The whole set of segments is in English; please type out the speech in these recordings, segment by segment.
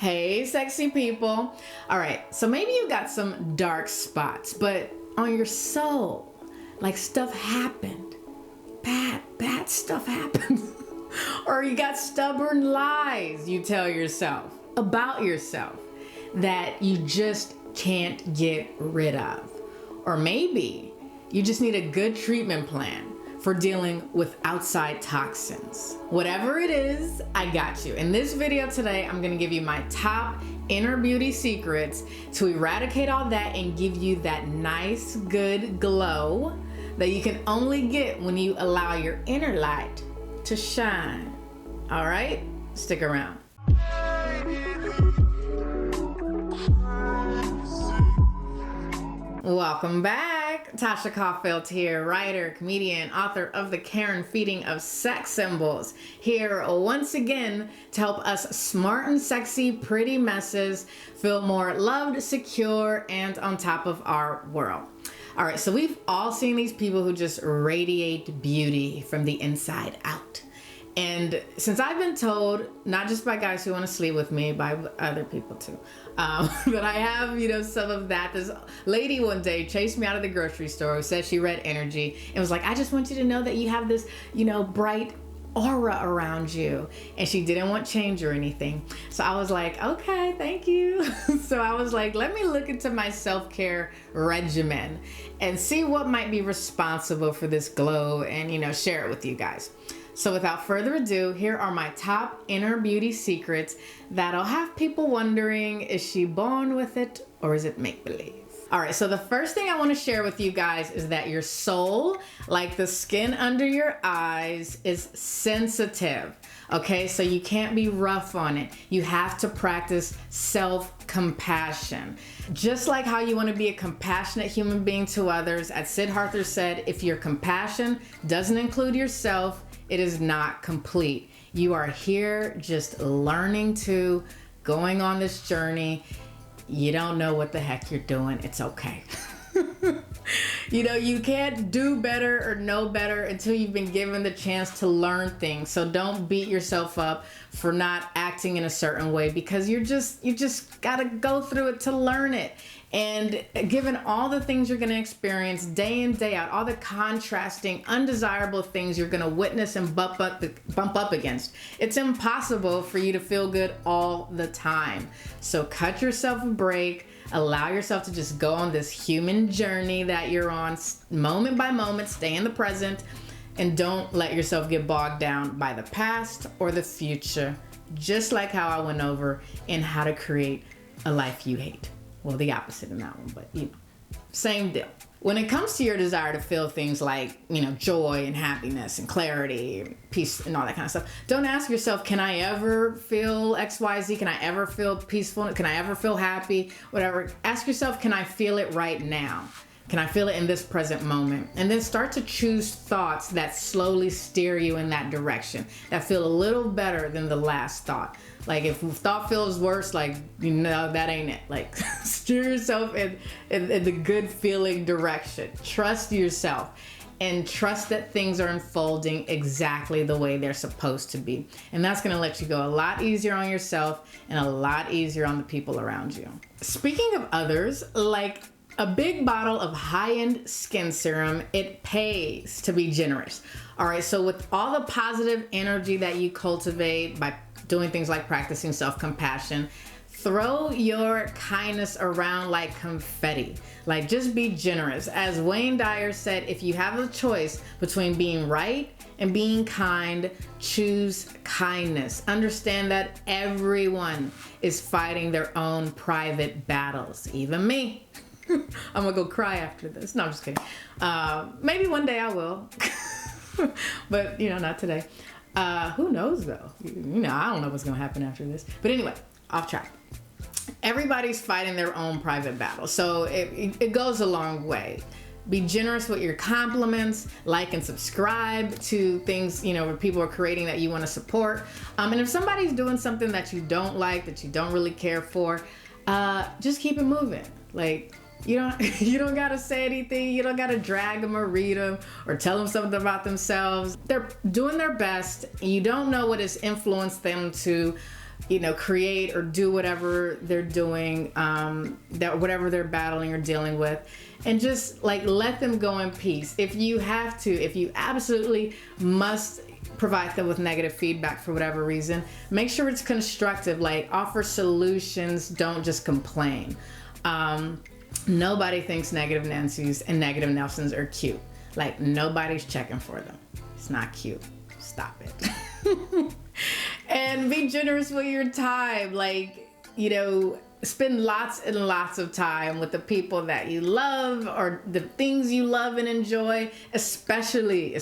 Hey, sexy people. All right, so maybe you got some dark spots, but on your soul, like stuff happened. Bad stuff happened. Or you got stubborn lies you tell yourself about yourself that you just can't get rid of. Or maybe you just need a good treatment plan for dealing with outside toxins. Whatever it is, I got you. In this video today, I'm gonna give you my top inner beauty secrets to eradicate all that and give you that nice, good glow that you can only get when you allow your inner light to shine. All right, stick around. Welcome back. Tasha Caulfield here, writer, comedian, author of The Karen Feeding of Sex Symbols, here once again to help us smart and sexy pretty messes feel more loved, secure, and on top of our world. All right, so we've all seen these people who just radiate beauty from the inside out. And since I've been told, not just by guys who want to sleep with me, by other people too, that I have, some of that. This lady one day chased me out of the grocery store who said she read energy and was like, I just want you to know that you have this, bright aura around you. And she didn't want change or anything. So I was like, okay, thank you. So I was like, let me look into my self-care regimen and see what might be responsible for this glow and, share it with you guys. So without further ado, here are my top inner beauty secrets that'll have people wondering, is she born with it or is it make-believe? All right, so the first thing I want to share with you guys is that your soul, like the skin under your eyes, is sensitive. Okay, so you can't be rough on it. You have to practice self-compassion. Just like how you want to be a compassionate human being to others, as Sid Harther said, if your compassion doesn't include yourself, it is not complete. You are here just learning to, going on this journey. You don't know what the heck you're doing. It's okay. You can't do better or know better until you've been given the chance to learn things. So don't beat yourself up for not acting in a certain way, because you just gotta go through it to learn it. And given all the things you're gonna experience day in, day out, all the contrasting, undesirable things you're gonna witness and bump up against, it's impossible for you to feel good all the time. So cut yourself a break, allow yourself to just go on this human journey that you're on, moment by moment, stay in the present, and don't let yourself get bogged down by the past or the future, just like how I went over in How to Create a Life You Hate. Well, the opposite in that one, but same deal. When it comes to your desire to feel things like, joy and happiness and clarity and peace and all that kind of stuff, don't ask yourself, can I ever feel XYZ? Can I ever feel peaceful? Can I ever feel happy? Whatever. Ask yourself, can I feel it right now? Can I feel it in this present moment? And then start to choose thoughts that slowly steer you in that direction, that feel a little better than the last thought. Like if thought feels worse, that ain't it. Like steer yourself in the good feeling direction. Trust yourself and trust that things are unfolding exactly the way they're supposed to be. And that's gonna let you go a lot easier on yourself and a lot easier on the people around you. Speaking of others, like a big bottle of high-end skin serum, it pays to be generous. All right, so with all the positive energy that you cultivate by doing things like practicing self-compassion, throw your kindness around like confetti. Like, just be generous. As Wayne Dyer said, if you have a choice between being right and being kind, choose kindness. Understand that everyone is fighting their own private battles, even me. I'm gonna go cry after this. No, I'm just kidding. Maybe one day I will, but not today. Who knows though? I don't know what's gonna happen after this. But anyway, off track. Everybody's fighting their own private battle, so it goes a long way. Be generous with your compliments, like and subscribe to things, where people are creating that you want to support. And if somebody's doing something that you don't like, that you don't really care for, just keep it moving. Like, you don't gotta say anything. You don't gotta drag them or read them or tell them something about themselves. They're doing their best. You don't know what has influenced them to create or do whatever they're doing, that whatever they're battling or dealing with, and just like let them go in peace. If you absolutely must provide them with negative feedback for whatever reason, make sure it's constructive. Like, offer solutions, don't just complain. Nobody thinks negative Nancys and negative Nelsons are cute. Like, nobody's checking for them. It's not cute. Stop it. And be generous with your time. Like, spend lots and lots of time with the people that you love or the things you love and enjoy, especially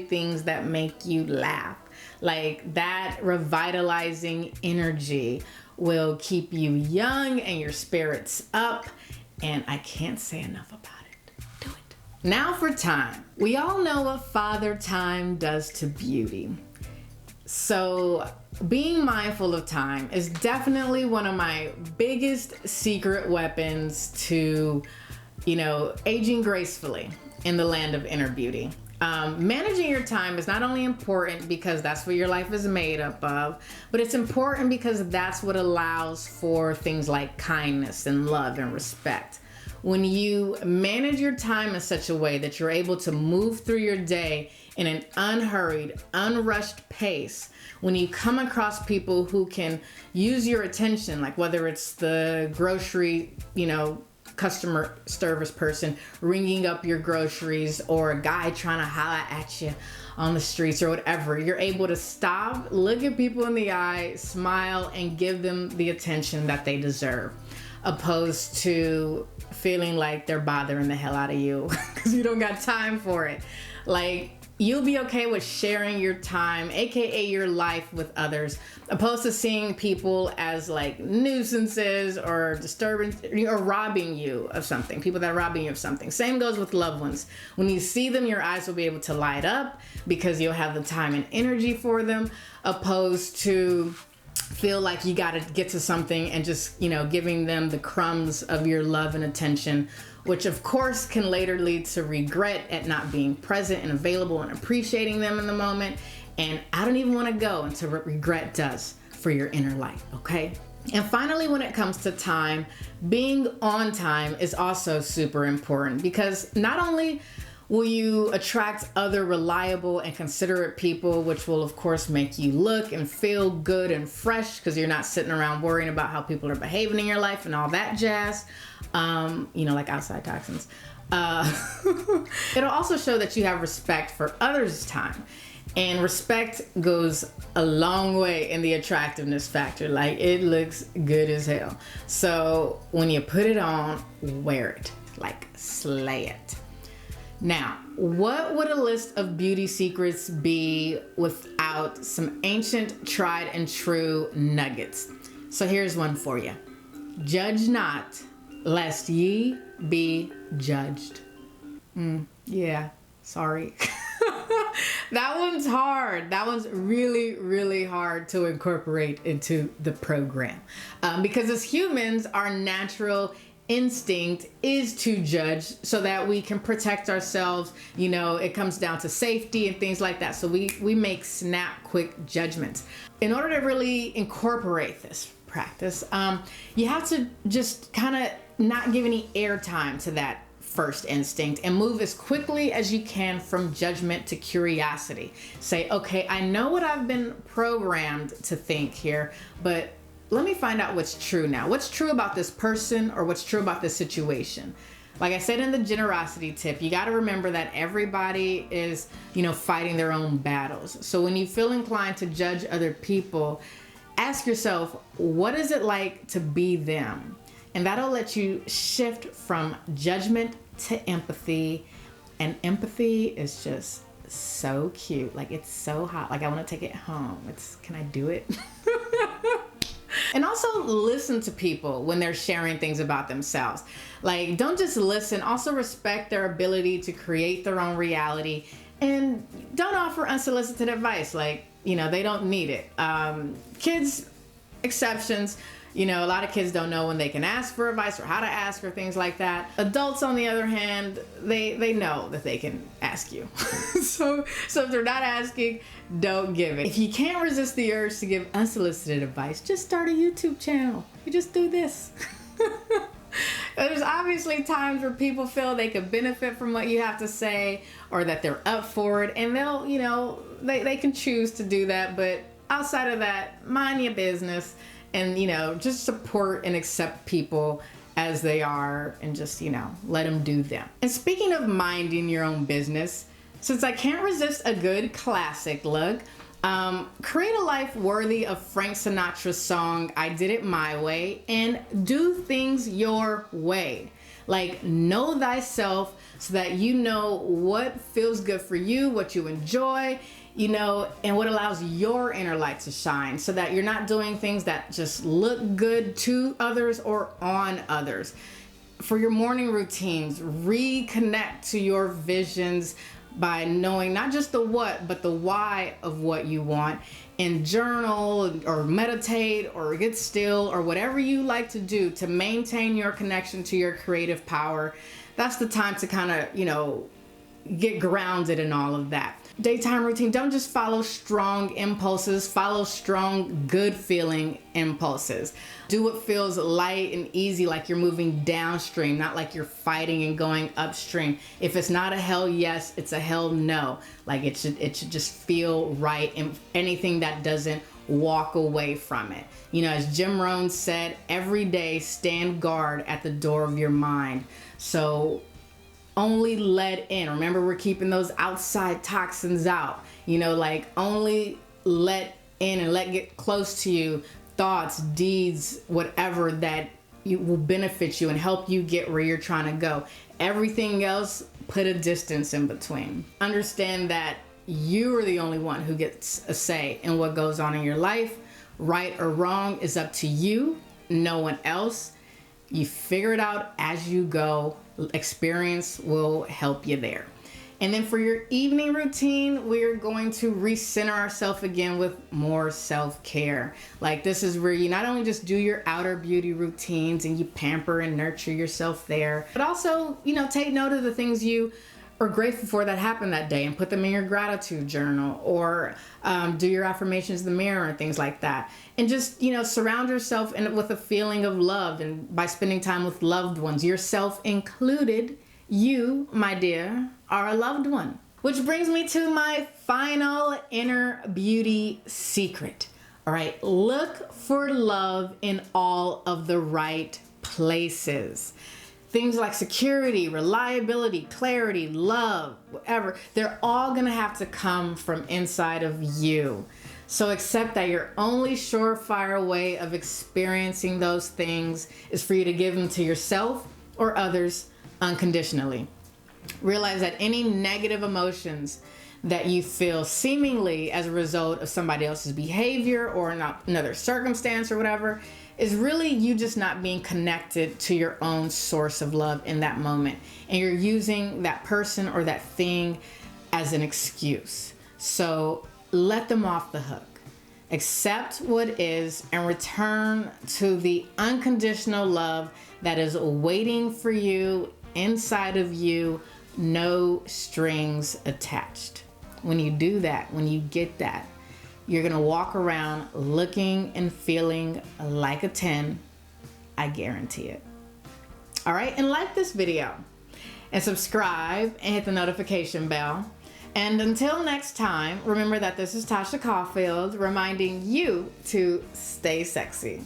things that make you laugh. Like, that revitalizing energy will keep you young and your spirits up. And I can't say enough about it. Do it. Now for time. We all know what Father Time does to beauty. So being mindful of time is definitely one of my biggest secret weapons to, aging gracefully in the land of inner beauty. Managing your time is not only important because that's what your life is made up of, but it's important because that's what allows for things like kindness and love and respect. When you manage your time in such a way that you're able to move through your day in an unhurried, unrushed pace, when you come across people who can use your attention, like whether it's the grocery, customer service person ringing up your groceries, or a guy trying to holler at you on the streets or whatever, you're able to stop, look at people in the eye, smile, and give them the attention that they deserve, opposed to feeling like they're bothering the hell out of you because you don't got time for it. Like, you'll be okay with sharing your time, aka your life, with others, opposed to seeing people as like nuisances or disturbance or robbing you of something, people that are robbing you of something. Same goes with loved ones. When you see them, your eyes will be able to light up because you'll have the time and energy for them, opposed to feel like you got to get to something and just, giving them the crumbs of your love and attention, which of course can later lead to regret at not being present and available and appreciating them in the moment. And I don't even want to go into what regret does for your inner life, okay? And finally, when it comes to time, being on time is also super important, because not only will you attract other reliable and considerate people, which will of course make you look and feel good and fresh because you're not sitting around worrying about how people are behaving in your life and all that jazz, like outside toxins. It'll also show that you have respect for others' time. And respect goes a long way in the attractiveness factor. Like, it looks good as hell. So when you put it on, wear it. Like, slay it. Now, what would a list of beauty secrets be without some ancient, tried and true nuggets? So here's one for you. Judge not, lest ye be judged. Yeah, sorry. That one's hard. That one's really, really hard to incorporate into the program. Because as humans, our natural instinct is to judge so that we can protect ourselves. It comes down to safety and things like that. So we make snap, quick judgments. In order to really incorporate this practice, you have to just kind of not give any airtime to that first instinct and move as quickly as you can from judgment to curiosity. Say, okay, I know what I've been programmed to think here, but let me find out what's true now. What's true about this person, or what's true about this situation? Like I said in the generosity tip, you got to remember that everybody is, fighting their own battles. So when you feel inclined to judge other people, ask yourself, what is it like to be them? And that'll let you shift from judgment to empathy. And empathy is just so cute. Like, it's so hot. Like, I want to take it home. Can I do it? And also listen to people when they're sharing things about themselves. Like, don't just listen, also respect their ability to create their own reality, and don't offer unsolicited advice. Like, they don't need it. Kids, exceptions. You know, a lot of kids don't know when they can ask for advice or how to ask or things like that. Adults, on the other hand, they know that they can ask you. So if they're not asking, don't give it. If you can't resist the urge to give unsolicited advice, just start a YouTube channel. You just do this. There's obviously times where people feel they could benefit from what you have to say, or that they're up for it, and they'll, you know, they can choose to do that. But outside of that, mind your business, and, you know, just support and accept people as they are, and just, you know, let them do them. And speaking of minding your own business, since I can't resist a good classic look, create a life worthy of Frank Sinatra's song, I Did It My Way, and do things your way. Like, know thyself so that you know what feels good for you, what you enjoy, you know, and what allows your inner light to shine, so that you're not doing things that just look good to others or on others. For your morning routines, reconnect to your visions by knowing not just the what, but the why of what you want, and journal or meditate or get still or whatever you like to do to maintain your connection to your creative power. That's the time to kind of, you know, get grounded in all of that. Daytime routine, don't just follow strong impulses, follow strong, good feeling impulses. Do what feels light and easy, like you're moving downstream, not like you're fighting and going upstream. If it's not a hell yes, it's a hell no. Like it should just feel right, and anything that doesn't, walk away from it. You know, as Jim Rohn said, every day stand guard at the door of your mind. So only let in. Remember, we're keeping those outside toxins out. You know, like only let in and let get close to you thoughts, deeds, whatever that will benefit you and help you get where you're trying to go. Everything else, put a distance in between. Understand that you are the only one who gets a say in what goes on in your life. Right or wrong is up to you, no one else. You figure it out as you go. Experience will help you there. And then for your evening routine, we're going to recenter ourselves again with more self-care. Like, this is where you not only just do your outer beauty routines and you pamper and nurture yourself there, but also, you know, take note of the things you are grateful for that happened that day and put them in your gratitude journal, or do your affirmations in the mirror and things like that. And just, you know, surround yourself with a feeling of love, and by spending time with loved ones, yourself included. You, my dear, are a loved one. Which brings me to my final inner beauty secret. All right, look for love in all of the right places. Things like security, reliability, clarity, love, whatever, they're all gonna have to come from inside of you. So accept that your only surefire way of experiencing those things is for you to give them to yourself or others unconditionally. Realize that any negative emotions that you feel seemingly as a result of somebody else's behavior or another circumstance or whatever is really you just not being connected to your own source of love in that moment. And you're using that person or that thing as an excuse. So let them off the hook. Accept what is and return to the unconditional love that is waiting for you inside of you, no strings attached. When you do that, when you get that, you're gonna walk around looking and feeling like a 10. I guarantee it. All right, and like this video and subscribe and hit the notification bell. And until next time, remember that this is Tasha Caulfield reminding you to stay sexy.